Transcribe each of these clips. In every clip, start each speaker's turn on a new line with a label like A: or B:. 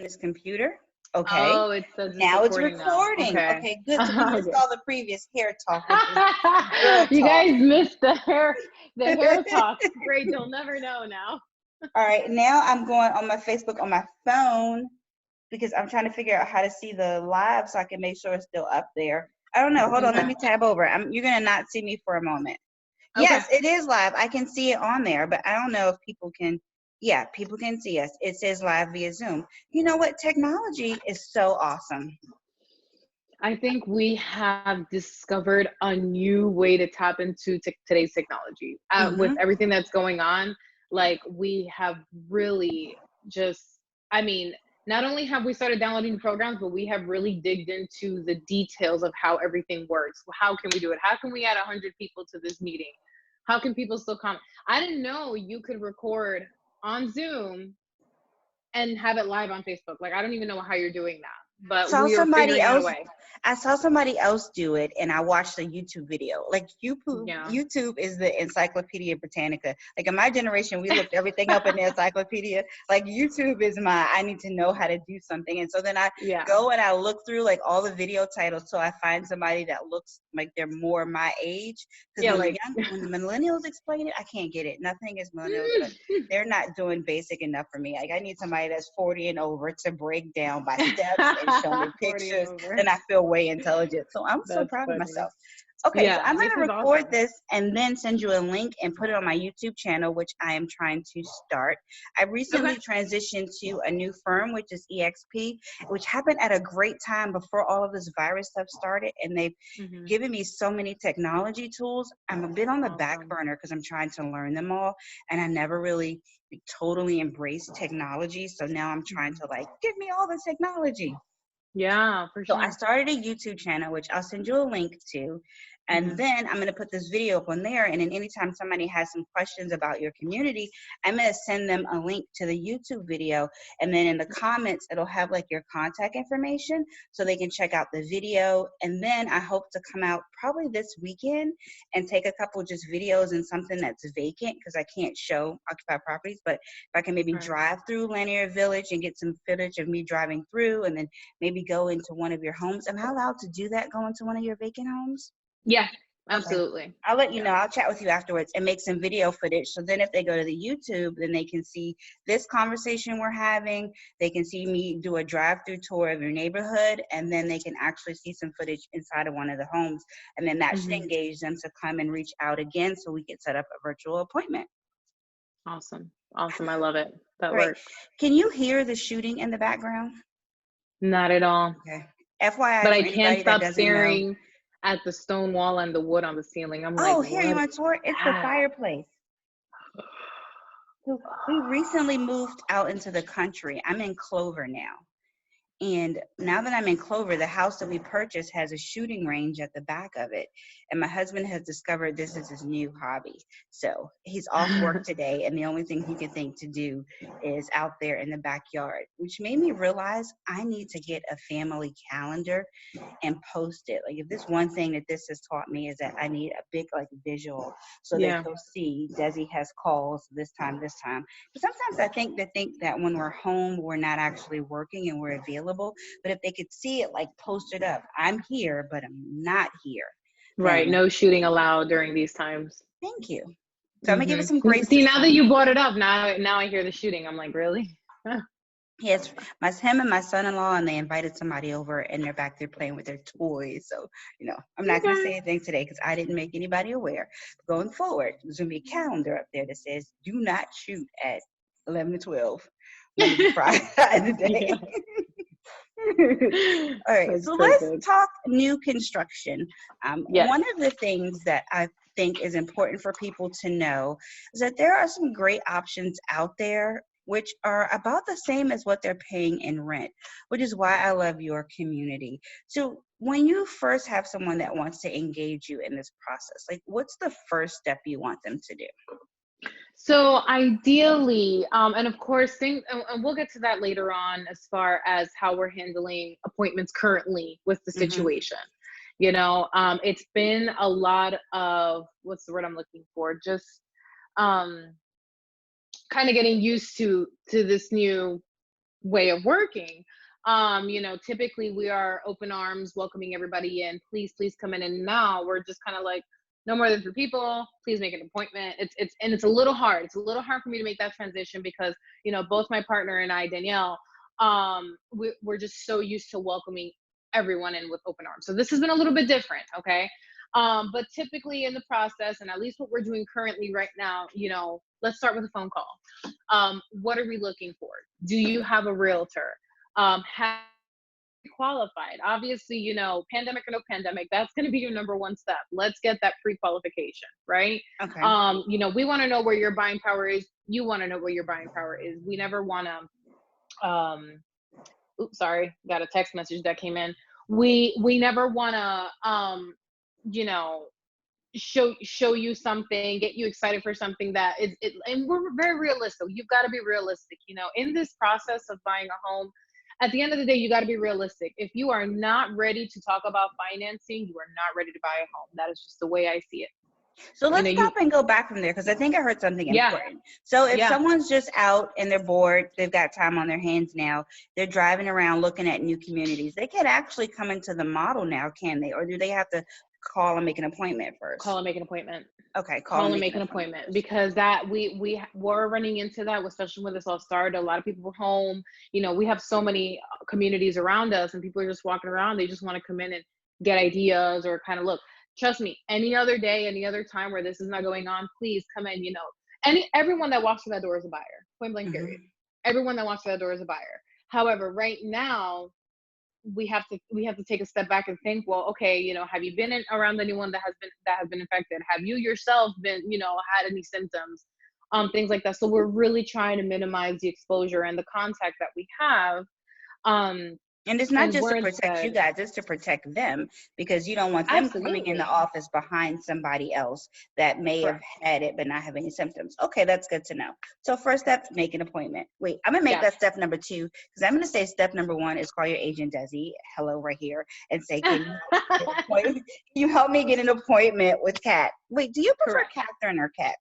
A: this computer. Okay.
B: Oh, it says it's
A: Now it's
B: recording now.
A: recording.
B: Okay.
A: Okay, good. So we missed
B: Okay.
A: all the previous hair talk, which is girl
B: You
A: talk.
B: guys missed the hair talk. Great, you'll never know now.
A: All right, now I'm going on my Facebook on my phone because I'm trying to figure out how to see the live so I can make sure it's still up there. I don't know. Hold on. Let
B: Okay.
A: me tab over. You're going to not see me for a moment.
B: Okay.
A: Yes, it is live. I can see it on there, but I don't know if people can. Yeah, people can see us. It says live via Zoom. You know what? Technology is so awesome.
B: I think we have discovered a new way to tap into today's technology. With everything that's going on, like we have really just, I mean, not only have we started downloading programs, but we have really digged into the details of how everything works. How can we do it? How can we add 100 people to this meeting? How can people still comment? I didn't know you could record on Zoom and have it live on Facebook. Like, I don't even know how you're doing that, but
A: Saw
B: we are
A: somebody
B: figuring out a
A: else.
B: way.
A: I saw somebody else do it, and I watched a YouTube video. Like
B: Yeah.
A: YouTube is the Encyclopedia Britannica. Like in my generation, we looked everything up in the encyclopedia. Like YouTube is I need to know how to do something, and so then I go and I look through like all the video titles, so I find somebody that looks like they're more my age. Because when the millennials explain it, I can't get it. Nothing is millennials, but they're not doing basic enough for me. Like I need somebody that's 40 and over to break down by steps and show me pictures, and I feel way intelligent. So I'm so proud of myself. Okay, so I'm going to record this and then send you a link and put it on my YouTube channel, which I am trying to start. I recently transitioned to a new firm, which is EXP, which happened at a great time before all of this virus stuff started. And they've given me so many technology tools. I'm a bit on the back burner because I'm trying to learn them all. And I never really totally embraced technology. So now I'm trying to give me all the technology.
B: Yeah, for sure.
A: So I started a YouTube channel, which I'll send you a link to. And then I'm going to put this video up on there. And then anytime somebody has some questions about your community, I'm going to send them a link to the YouTube video. And then in the comments, it'll have your contact information so they can check out the video. And then I hope to come out probably this weekend and take a couple just videos in something that's vacant because I can't show occupied properties. But if I can maybe drive through Lanier Village and get some footage of me driving through and then maybe go into one of your homes. Am I allowed to do that, go into one of your vacant homes?
B: Yeah, absolutely.
A: Okay. I'll let you know. I'll chat with you afterwards and make some video footage. So then if they go to the YouTube, then they can see this conversation we're having. They can see me do a drive-through tour of your neighborhood, and then they can actually see some footage inside of one of the homes. And then that should engage them to come and reach out again so we can set up a virtual appointment.
B: Awesome. Awesome. I love it. That
A: Great.
B: works.
A: Can you hear the shooting in the background?
B: Not at all.
A: Okay. FYI,
B: but I can't stop staring at the stone wall and the wood on the ceiling. I'm like,
A: here, you want to tour? It's the fireplace. So we recently moved out into the country. I'm in Clover now. And now that I'm in Clover, the house that we purchased has a shooting range at the back of it. And my husband has discovered this is his new hobby. So he's off work today, and the only thing he can think to do is out there in the backyard, which made me realize I need to get a family calendar and post it. If there's one thing that this has taught me is that I need a big visual so that you'll see Desi has calls this time. But sometimes I think that when we're home, we're not actually working and we're available. But if they could see it posted up, I'm here, but I'm not here.
B: Right. No shooting allowed during these times.
A: Thank you. So I'm gonna give it some grace.
B: See, now that you brought it up, now I hear the shooting. I'm like, really?
A: Yes, him and my son-in-law, and they invited somebody over, and they're back there playing with their toys. So, I'm not going to say anything today because I didn't make anybody aware. But going forward, there's going to be a calendar up there that says, do not shoot at 11 to 12, Monday to Friday today. All right, so let's talk new construction. One of the things that I think is important for people to know is that there are some great options out there which are about the same as what they're paying in rent, which is why I love your community. So when you first have someone that wants to engage you in this process, what's the first step you want them to do?
B: So ideally, and of course, and we'll get to that later on as far as how we're handling appointments currently with the situation. It's been a lot of, what's the word I'm looking for? Just kind of getting used to this new way of working. Typically we are open arms, welcoming everybody in. Please come in. And now we're just kind of like, no more than 3 people. Please make an appointment. It's a little hard. It's a little hard for me to make that transition because, both my partner and I, Danielle, we're just so used to welcoming everyone in with open arms. So this has been a little bit different. Okay. But typically in the process, and at least what we're doing currently right now, let's start with a phone call. What are we looking for? Do you have a realtor? Have qualified? Obviously, pandemic or no pandemic, that's going to be your number one step. Let's get that pre-qualification, right?
A: Okay.
B: We want to know where your buying power is. You want to know where your buying power is. We never want to, oops, sorry, got a text message that came in. We never want to, show you something, get you excited for something that is, and we're very realistic. You've got to be realistic, in this process of buying a home. At the end of the day, you got to be realistic. If you are not ready to talk about financing, you are not ready to buy a home. That is just the way I see it.
A: So let's stop and go back from there, because I think I heard something important. So if someone's just out and they're bored, they've got time on their hands now, they're driving around looking at new communities, they can actually come into the model now, can they? Or do they have to call and make an appointment first?
B: Call and make an appointment.
A: Okay,
B: call and make an appointment, because that we were running into that, especially when this all started. A lot of people were home. We have so many communities around us, and people are just walking around. They just want to come in and get ideas or kind of look. Trust me, any other day, any other time where this is not going on, please come in. Everyone that walks through that door is a buyer. Point blank, period. Everyone that walks through that door is a buyer. However, right now, we have to take a step back and think, well, okay, have you been around anyone that has been infected? Have you yourself been, had any symptoms, things like that? So we're really trying to minimize the exposure and the contact that we have.
A: And it's not just to protect you guys, it's to protect them, because you don't want them coming in the office behind somebody else that may have had it but not have any symptoms. Okay, that's good to know. So first step, make an appointment. Wait, I'm gonna make that step number 2, because I'm gonna say step number 1 is call your agent, Desi, hello right here, and say, can you help me get an appointment with Kat? Wait, do you prefer Katerine or Kat?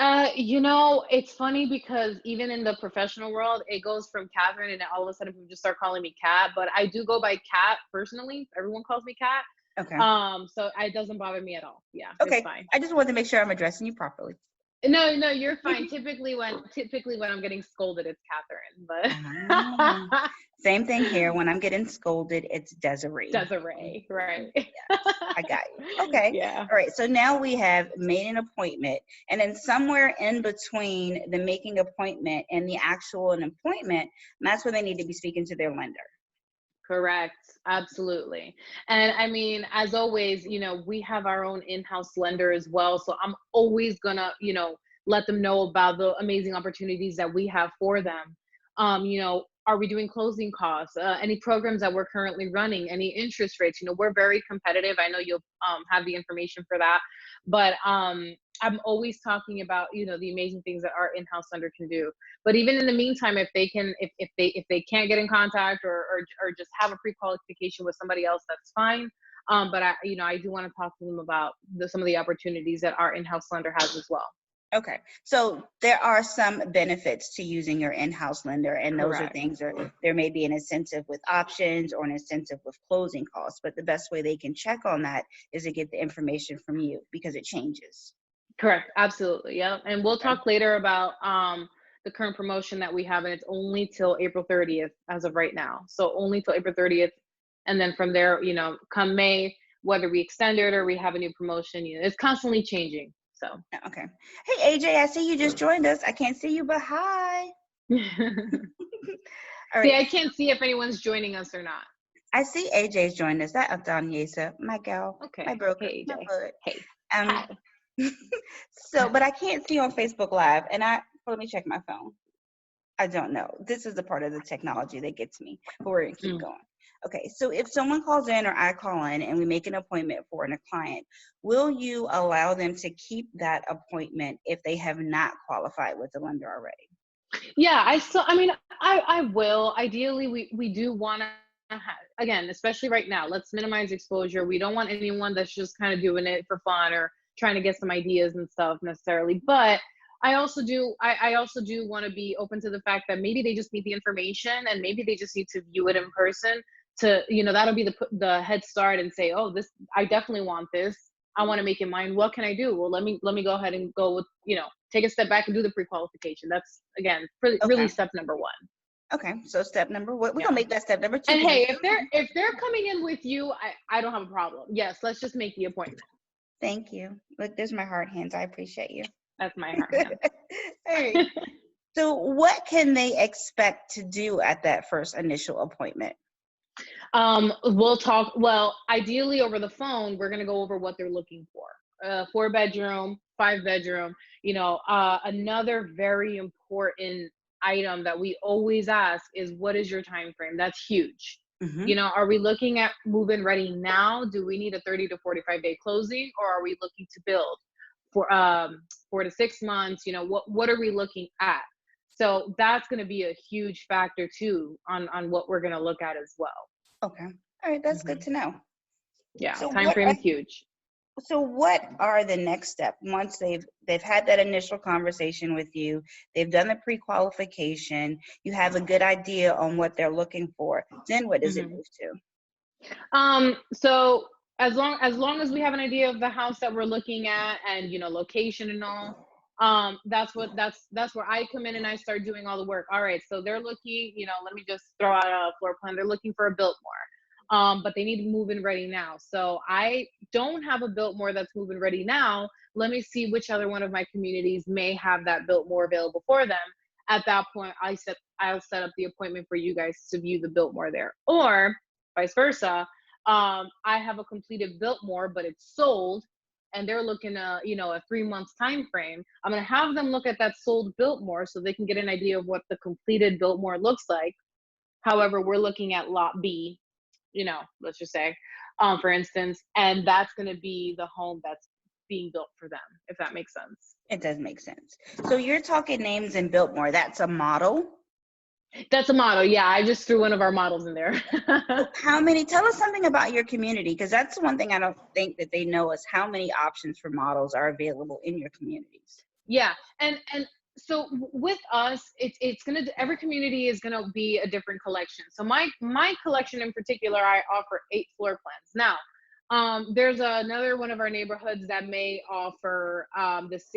B: It's funny because even in the professional world, it goes from Katerine and all of a sudden people just start calling me Kat, but I do go by Kat personally. Everyone calls me Kat.
A: Okay.
B: So it doesn't bother me at all. Yeah.
A: Okay.
B: It's fine.
A: I just wanted to make sure I'm addressing you properly.
B: No, you're fine. Typically when I'm getting scolded, it's Katerine, but
A: same thing here. When I'm getting scolded, it's Desiree.
B: Desiree, right.
A: Yes, I got you. Okay.
B: Yeah.
A: All right. So now we have made an appointment, and then somewhere in between the making appointment and the actual appointment, that's where they need to be speaking to their lender.
B: Correct. Absolutely. And I mean, as always, we have our own in-house lender as well. So I'm always gonna, let them know about the amazing opportunities that we have for them. Are we doing closing costs? Any programs that we're currently running? Any interest rates? We're very competitive. I know you'll have the information for that, but I'm always talking about, the amazing things that our in-house lender can do. But even in the meantime, if they can't get in contact or just have a pre-qualification with somebody else, that's fine. But I do want to talk to them about some of the opportunities that our in-house lender has as well.
A: Okay. So there are some benefits to using your in-house lender, and those are things, or there may be an incentive with options or an incentive with closing costs, but the best way they can check on that is to get the information from you, because it changes.
B: Correct. Absolutely. Yeah. And we'll talk later about the current promotion that we have, and it's only till April 30th as of right now. So only till April 30th. And then from there, come May, whether we extend it or we have a new promotion, it's constantly changing. So.
A: Okay. Hey, AJ, I see you just joined us. I can't see you, but hi.
B: All right. See, I can't see if anyone's joining us or not.
A: I see AJ's joined us. That Yesa, my gal.
B: Okay.
A: My broker.
B: Hey, AJ.
A: My bud.
B: Hey.
A: Hi. So, but I can't see on Facebook Live, and let me check my phone. I don't know. This is the part of the technology that gets me, but we're gonna keep going. Okay, so if someone calls in or I call in and we make an appointment for a client, will you allow them to keep that appointment if they have not qualified with the lender already?
B: Yeah, I will. Ideally, we do want to, again, especially right now, let's minimize exposure. We don't want anyone that's just kind of doing it for fun or trying to get some ideas and stuff necessarily. But I also do want to be open to the fact that maybe they just need the information and maybe they just need to view it in person to, that'll be the head start and say, oh, this, I definitely want this. I want to make it mine. What can I do? Well, let me go ahead and go with, take a step back and do the pre-qualification. That's, again, really step number one.
A: Okay, so step number what we're gonna make that step number 2.
B: And hey, if they're coming in with you, I don't have a problem. Yes, let's just make the appointment.
A: Thank you. Look, there's my heart hands. I appreciate you.
B: That's my heart hand.
A: All right. So what can they expect to do at that first initial appointment?
B: We'll talk, well, ideally over the phone, we're going to go over what they're looking for. 4-bedroom, 5-bedroom, another very important item that we always ask is, what is your time frame? That's huge. Mm-hmm. Are we looking at move-in ready now? Do we need a 30 to 45 day closing, or are we looking to build for 4 to 6 months? What are we looking at? So that's going to be a huge factor too on what we're going to look at as well.
A: Okay. All right. That's good to know.
B: Yeah. So time frame is huge.
A: So what are the next steps once they've had that initial conversation with you, they've done the pre-qualification, you have a good idea on what they're looking for, then what does it move to?
B: So as long as we have an idea of the house that we're looking at and, location and all, that's where I come in and I start doing all the work. All right. So they're looking, let me just throw out a floor plan. They're looking for a Biltmore. But they need to move in ready now. So I don't have a Biltmore that's moving ready now. Let me see which other one of my communities may have that Biltmore available for them. At that point, I'll set up the appointment for you guys to view the Biltmore there, or vice versa. I have a completed Biltmore, but it's sold, and they're looking at a 3 month time frame. I'm gonna have them look at that sold Biltmore so they can get an idea of what the completed Biltmore looks like. However, we're looking at lot B, let's just say, for instance, and that's going to be the home that's being built for them, if that makes sense.
A: It does make sense. So you're talking names in Biltmore. That's a model?
B: That's a model. Yeah, I just threw one of our models in there.
A: Tell us something about your community, because that's one thing I don't think that they know is how many options for models are available in your communities.
B: Yeah, and so with us, every community is gonna be a different collection. So my collection in particular, I offer 8 floor plans. Now, there's another one of our neighborhoods that may offer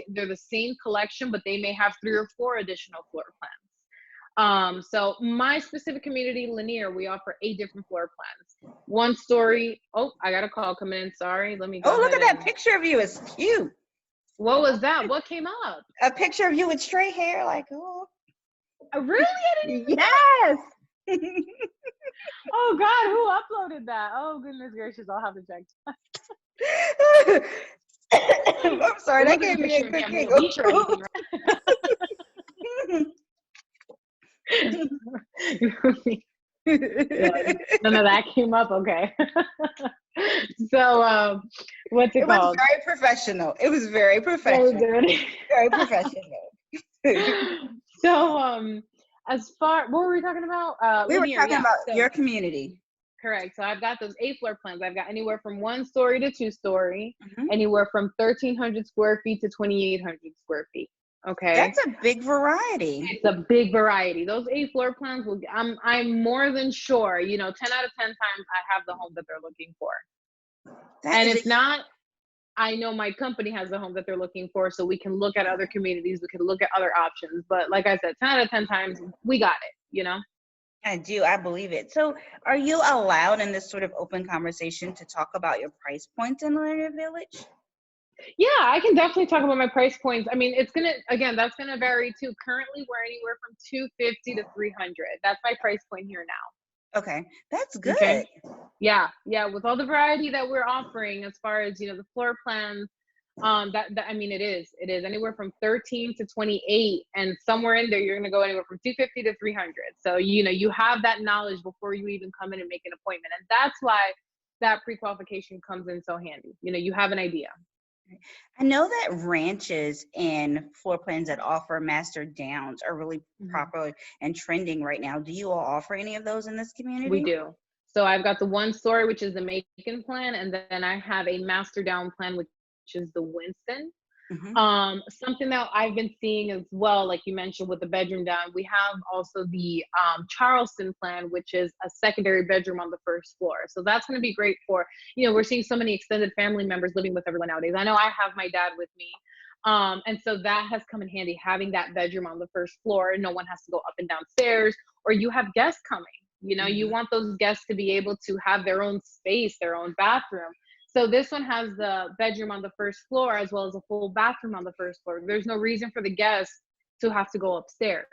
B: they're the same collection, but they may have 3 or 4 additional floor plans. So my specific community, Lanier, we offer 8 different floor plans. 1 story. Oh, I got a call coming in. Sorry, let me go.
A: Oh, look at that picture of you. It's cute.
B: What was that? What came up?
A: A picture of you with straight hair, like, oh.
B: Really? I didn't even
A: Yes.
B: Oh God, who uploaded that? Oh goodness gracious, I'll have to check.
A: I'm sorry, that gave me a quick giggle.
B: None of that came up. Okay. So what's it called?
A: It was very professional. It was very professional. Very professional.
B: So what were we talking about?
A: We were talking about your community.
B: Correct. So I've got those 8 floor plans. I've got anywhere from 1 story to 2 story, anywhere from 1,300 square feet to 2,800 square feet. Okay.
A: That's a big variety.
B: It's a big variety. Those 8 floor plans I'm more than sure, 10 out of 10 times I have the home that they're looking for. And if not, I know my company has the home that they're looking for, so we can look at other communities, we can look at other options. But like I said, 10 out of 10 times we got it,
A: I do. I believe it. So are you allowed in this sort of open conversation to talk about your price points in Lanier Village?
B: Yeah, I can definitely talk about my price points. I mean, that's gonna vary too. Currently, we're anywhere from $250 to $300. That's my price point here now.
A: Okay, that's good.
B: Okay. Yeah, with all the variety that we're offering, as far as the floor plans, that I mean, it is anywhere from 13 to 28, and somewhere in there, you're gonna go anywhere from 250 to 300. So you have that knowledge before you even come in and make an appointment, and that's why that pre-qualification comes in so handy. You have an idea.
A: I know that ranches and floor plans that offer master downs are really popular and trending right now. Do you all offer any of those in this community?
B: We do. So I've got the 1 story, which is the Macon plan, and then I have a master down plan, which is the Winston. Something that I've been seeing as well, like you mentioned with the bedroom down, we have also the Charleston plan, which is a secondary bedroom on the first floor. So that's going to be great for, we're seeing so many extended family members living with everyone nowadays. I know I have my dad with me. And so that has come in handy, having that bedroom on the first floor. No one has to go up and down stairs, or you have guests coming. You want those guests to be able to have their own space, their own bathroom. So this one has the bedroom on the first floor as well as a full bathroom on the first floor. There's no reason for the guests to have to go upstairs,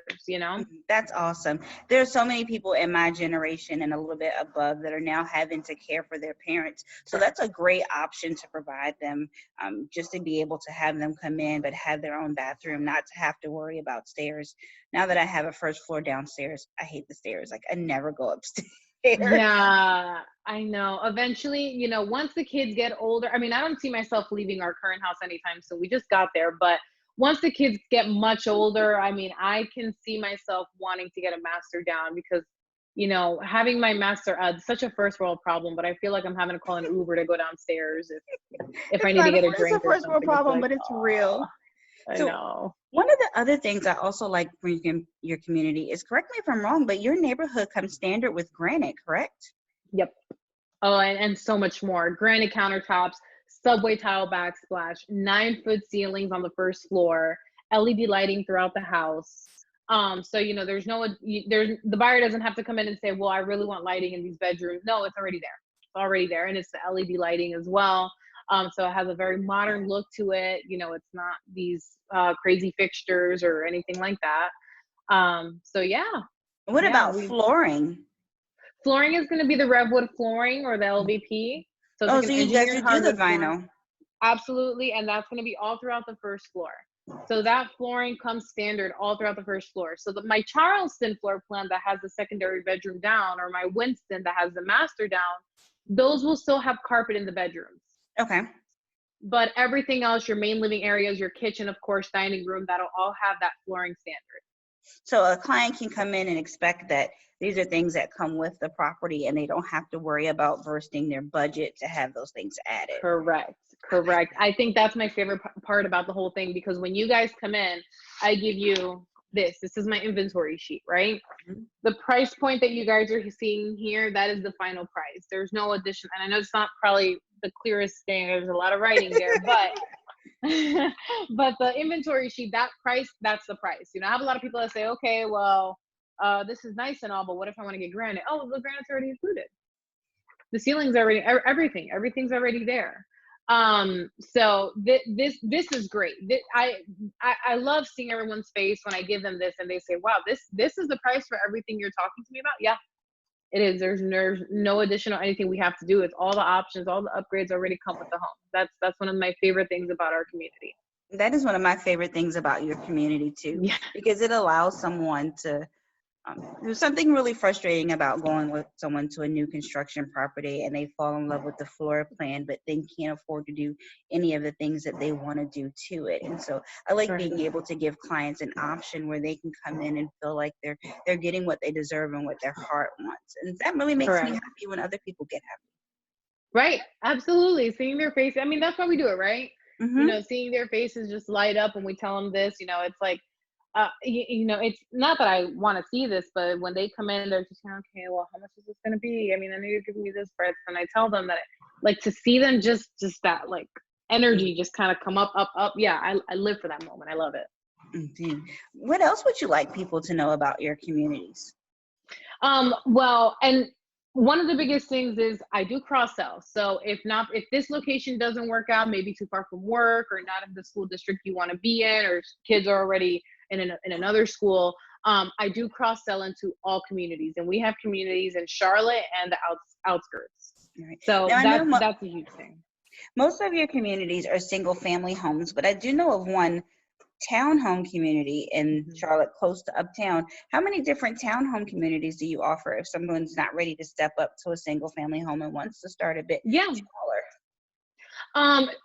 A: That's awesome. There are so many people in my generation and a little bit above that are now having to care for their parents. So that's a great option to provide them, just to be able to have them come in, but have their own bathroom, not to have to worry about stairs. Now that I have a first floor downstairs, I hate the stairs. Like, I never go upstairs.
B: Yeah, I know. Eventually, once the kids get older, I mean, I don't see myself leaving our current house anytime soon. We just got there, but once the kids get much older, I mean, I can see myself wanting to get a master down because, having my master, such a first world problem, but I feel like I'm having to call an Uber to go downstairs if I need to get a drink.
A: It's a first world problem, but it's real.
B: I know.
A: One of the other things I also like for your community is, correct me if I'm wrong, but your neighborhood comes standard with granite, correct?
B: Yep. Oh, and so much more. Granite countertops, subway tile backsplash, 9-foot ceilings on the first floor, LED lighting throughout the house. So the buyer doesn't have to come in and say, well, I really want lighting in these bedrooms. No, it's already there. It's already there, and it's the LED lighting as well. So it has a very modern look to it. It's not these crazy fixtures or anything like that. So yeah.
A: What about flooring?
B: Flooring is going to be the Revwood flooring or the LVP.
A: So you guys do the vinyl.
B: Absolutely, and that's going to be all throughout the first floor. So that flooring comes standard all throughout the first floor. So my Charleston floor plan that has the secondary bedroom down, or my Winston that has the master down, those will still have carpet in the bedrooms.
A: Okay.
B: But everything else, your main living areas, your kitchen, of course, dining room, that'll all have that flooring standard.
A: So a client can come in and expect that these are things that come with the property and they don't have to worry about bursting their budget to have those things added.
B: Correct. I think that's my favorite part about the whole thing, because when you guys come in, I give you this is my inventory sheet, right? The price point that you guys are seeing here, that is the final price. There's no addition. And I know it's not probably the clearest thing. There's a lot of writing there, but but the inventory sheet, that price, that's the price. I have a lot of people that say, okay, well, this is nice and all, but what if I want to get granite? Oh, the granite's already included. The ceiling's already, everything's already there. So this is great. I love seeing everyone's face when I give them this and they say, wow, this is the price for everything you're talking to me about. Yeah, it is. There's no additional anything we have to do. It's all the options, all the upgrades already come with the home. That's one of my favorite things about our community.
A: That is one of my favorite things about your community too, because it allows someone to, there's something really frustrating about going with someone to a new construction property and they fall in love with the floor plan, but then can't afford to do any of the things that they want to do to it. And so I like being able to give clients an option where they can come in and feel like they're getting what they deserve and what their heart wants. And that really makes me happy when other people get happy.
B: Right. Absolutely. Seeing their face. I mean, that's why we do it, right? Seeing their faces just light up when we tell them this, it's like, it's not that I want to see this, but when they come in, they're just like, okay, well, how much is this going to be? I mean, I know you're giving me this price. And I tell them that, like, to see them just that, like, energy just kind of come up. Yeah, I live for that moment. I love it.
A: Indeed. What else would you like people to know about your communities?
B: Well, and one of the biggest things is I do cross sell. So if this location doesn't work out, maybe too far from work or not in the school district you want to be in, or kids are already in another school, I do cross sell into all communities, and we have communities in Charlotte and the outskirts. Right. So that's a huge thing.
A: Most of your communities are single family homes, but I do know of one townhome community in Charlotte close to Uptown. How many different townhome communities do you offer if someone's not ready to step up to a single family home and wants to start a bit smaller?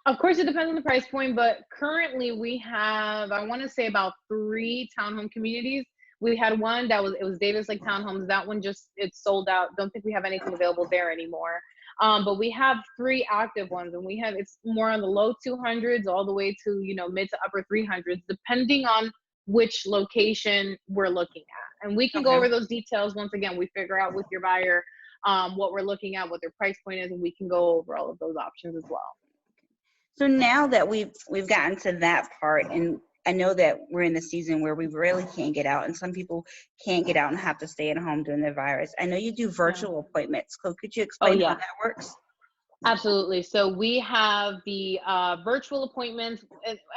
B: Of course, it depends on the price point, but currently we have, I want to say, about 3 townhome communities We had one that it was Davis Lake Townhomes. That one it's sold out. Don't think we have anything available there anymore. But we have 3 active ones, and it's more on the low 200s all the way to, you know, mid to upper 300s, depending on which location we're looking at. And we can go over those details once again. We figure out with your buyer what we're looking at, what their price point is, and we can go over all of those options as well.
A: So now that we've gotten to that part, and I know that we're in the season where we really can't get out, and some people can't get out and have to stay at home during the virus. I know you do virtual appointments. So could you explain how that works?
B: Absolutely. So we have the virtual appointments,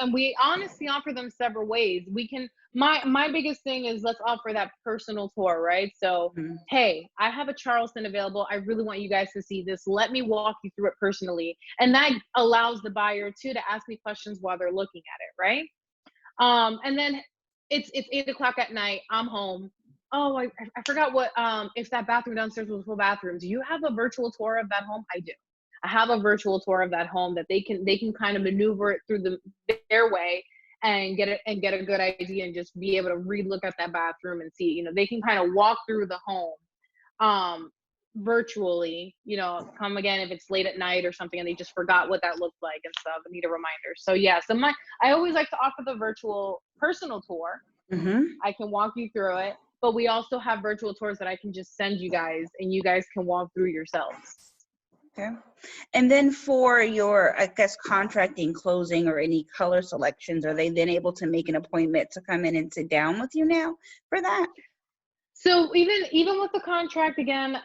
B: and we honestly offer them several ways. We can, my biggest thing is let's offer that personal tour, right? So, hey, I have a Charleston available. I really want you guys to see this. Let me walk you through it personally. And that allows the buyer too to ask me questions while they're looking at it, right? And then it's 8 o'clock at night. I'm home. Oh, I forgot what, if that bathroom downstairs was full bathroom. Do you have a virtual tour of that home? I do. I have a virtual tour of that home that they can kind of maneuver it through their way and get a good idea and just be able to relook at that bathroom and see, you know, they can kind of walk through the home virtually, you know, come again if it's late at night or something and they just forgot what that looked like and stuff and need a reminder. So yeah, I always like to offer the virtual personal tour. I can walk you through it, but we also have virtual tours that I can just send you guys and you guys can walk through yourselves.
A: Okay. And then for your, I guess, contracting, closing, or any color selections, are they then able to make an appointment to come in and sit down with you now for that?
B: So even with the contract, again,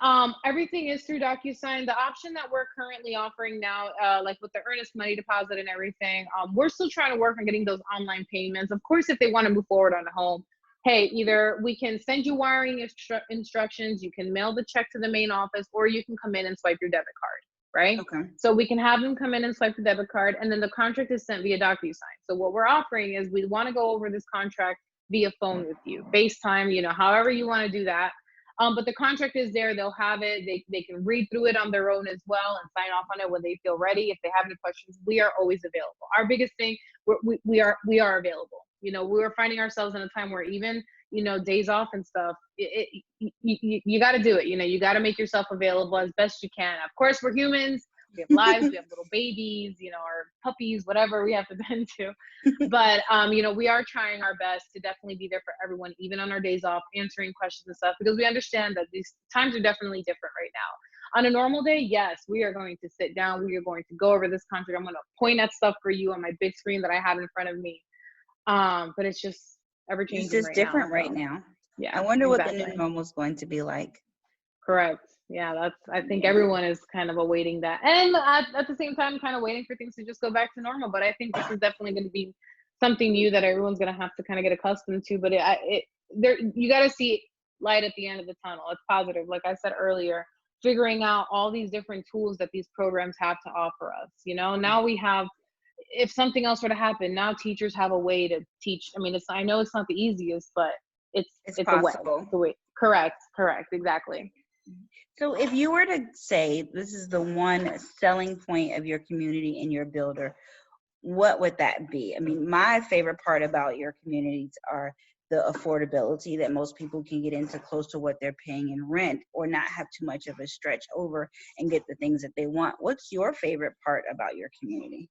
B: everything is through DocuSign. The option that we're currently offering now, like with the earnest money deposit and everything, we're still trying to work on getting those online payments. Of course, if they want to move forward on the home, hey, either we can send you wiring instructions, you can mail the check to the main office, or you can come in and swipe your debit card, right? Okay. So we can have them come in and swipe the debit card, and then the contract is sent via DocuSign. So what we're offering is we want to go over this contract via phone with you, FaceTime, you know, however you want to do that. But the contract is there, they'll have it, they can read through it on their own as well and sign off on it when they feel ready. If they have any questions, we are always available. Our biggest thing, we are available. You know, we were finding ourselves in a time where even, you know, days off and stuff, you got to do it. You know, you got to make yourself available as best you can. Of course, we're humans. We have lives. We have little babies, you know, our puppies, whatever we have to tend to. But, you know, we are trying our best to definitely be there for everyone, even on our days off, answering questions and stuff, because we understand that these times are definitely different right now. On a normal day, yes, we are going to sit down. We are going to go over this contract. I'm going to point at stuff for you on my big screen that I have in front of me. But it's just ever changing.
A: It's just different right now. Yeah. I wonder what the new normal is going to be like.
B: Correct. Yeah, I think everyone is kind of awaiting that. And at the same time, kind of waiting for things to just go back to normal. But I think this is definitely going to be something new that everyone's going to have to kind of get accustomed to. But you got to see light at the end of the tunnel. It's positive. Like I said earlier, figuring out all these different tools that these programs have to offer us. You know, now we have, if something else were to happen, now teachers have a way to teach. I mean, I know it's not the easiest, but it's
A: possible.
B: A way. Correct. Exactly.
A: So if you were to say this is the one selling point of your community and your builder, what would that be? I mean, my favorite part about your communities are the affordability, that most people can get into close to what they're paying in rent or not have too much of a stretch over and get the things that they want. What's your favorite part about your community?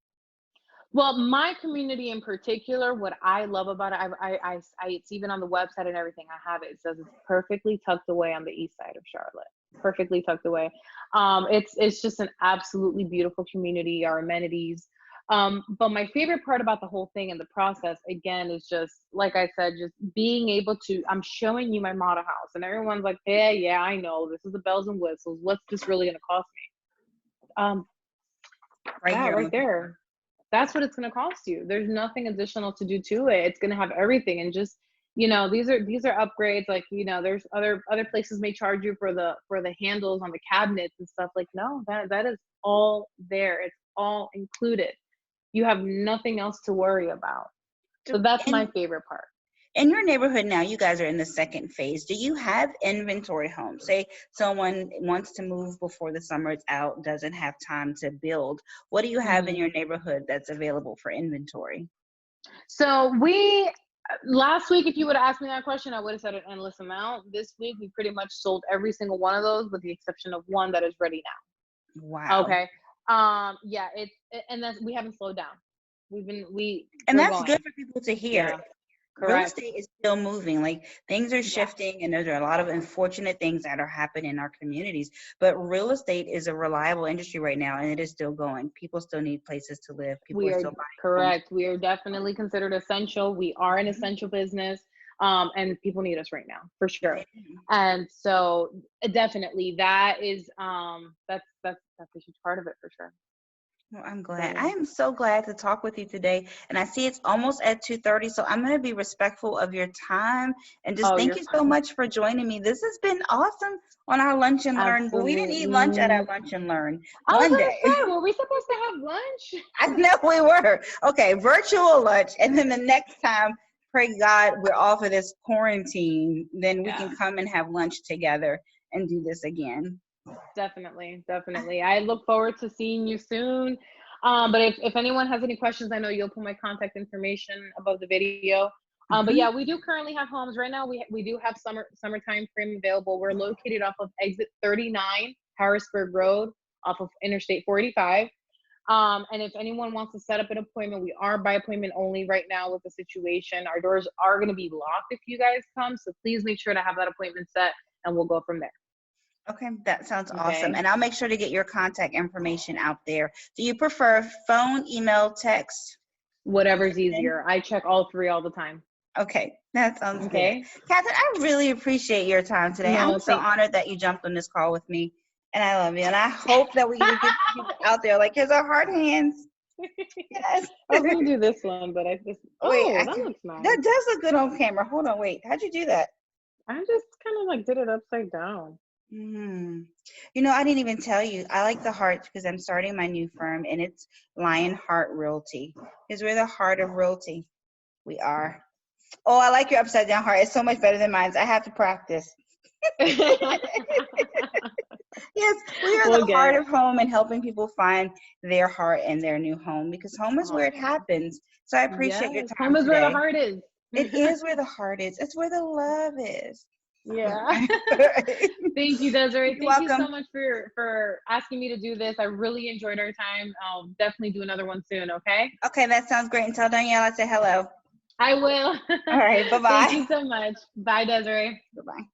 B: Well, my community in particular, what I love about it, it's even on the website and everything. I have it. It says it's perfectly tucked away on the east side of Charlotte. Perfectly tucked away. It's just an absolutely beautiful community. Our amenities. But my favorite part about the whole thing and the process, again, is just like I said, just being able to. I'm showing you my model house, and everyone's like, "Hey, yeah, I know. This is the bells and whistles. What's this really going to cost me?" Right there. That's what it's going to cost you. There's nothing additional to do to it. It's going to have everything. And just, you know, these are upgrades. Like, you know, there's other places may charge you for the handles on the cabinets and stuff. Like, no, that is all there. It's all included. You have nothing else to worry about. So that's my favorite part.
A: In your neighborhood now, you guys are in the second phase. Do you have inventory homes? Say someone wants to move before the summer is out, doesn't have time to build. What do you have in your neighborhood that's available for inventory?
B: So Last week, if you would have asked me that question, I would have said an endless amount. This week, we pretty much sold every single one of those, with the exception of one that is ready now.
A: Wow.
B: Okay. Yeah. And then we haven't slowed down.
A: And that's
B: going.
A: good for people to hear.
B: Yeah.
A: Real
B: Correct.
A: estate is still moving. Like, things are shifting, and there are a lot of unfortunate things that are happening in our communities. But real estate is a reliable industry right now, and it is still going. People still need places to live. People
B: We
A: are
B: are
A: still buying
B: correct.
A: homes.
B: We are definitely considered essential. We are an essential business, and people need us right now for sure. And so definitely that is that's a huge part of it for sure.
A: Well, I'm glad. I am so glad to talk with you today. And I see it's almost at 2:30, so I'm going to be respectful of your time. And just thank you so much for joining me. This has been awesome on our Lunch and Learn. But we didn't eat lunch at our Lunch and Learn one day.
B: Were we supposed to have lunch?
A: I know we were. Okay, virtual lunch. And then the next time, pray God, we're off of this quarantine, then we can come and have lunch together and do this again.
B: Definitely. I look forward to seeing you soon. But if anyone has any questions, I know you'll put my contact information above the video. But yeah, we do currently have homes right now. We do have summertime frame available. We're located off of exit 39 Harrisburg Road, off of Interstate 485. And if anyone wants to set up an appointment, we are by appointment only right now with the situation. Our doors are going to be locked if you guys come, so please make sure to have that appointment set, and we'll go from there.
A: Okay, that sounds awesome. And I'll make sure to get your contact information out there. Do you prefer phone, email, text?
B: Whatever's easier. I check all three all the time.
A: Okay, that sounds good. Katerine, I really appreciate your time today. I'm so honored that you jumped on this call with me, and I love you. And I hope that we can get people out there. Like, here's our hard hands. Yes.
B: I was going to do this one, but I just, that looks nice.
A: That does look good on camera. Hold on, wait. How'd you do that?
B: I just kind of like did it upside down.
A: You know, I didn't even tell you. I like the heart because I'm starting my new firm, and it's Lion Heart Realty. Because we're the heart of realty. We are. Oh, I like your upside down heart. It's so much better than mine. I have to practice. Yes, we are the heart of home and helping people find their heart and their new home, because home is where it happens. So I appreciate your time.
B: Home is where the heart is.
A: It is where the heart is. It's where the love is.
B: Yeah. Thank you, Desiree. Thank you so much for asking me to do this. I really enjoyed our time. I'll definitely do another one soon, okay?
A: Okay, that sounds great. And tell Danielle I say hello.
B: I will.
A: All right, bye-bye.
B: Thank you so much. Bye, Desiree.
A: Bye-bye.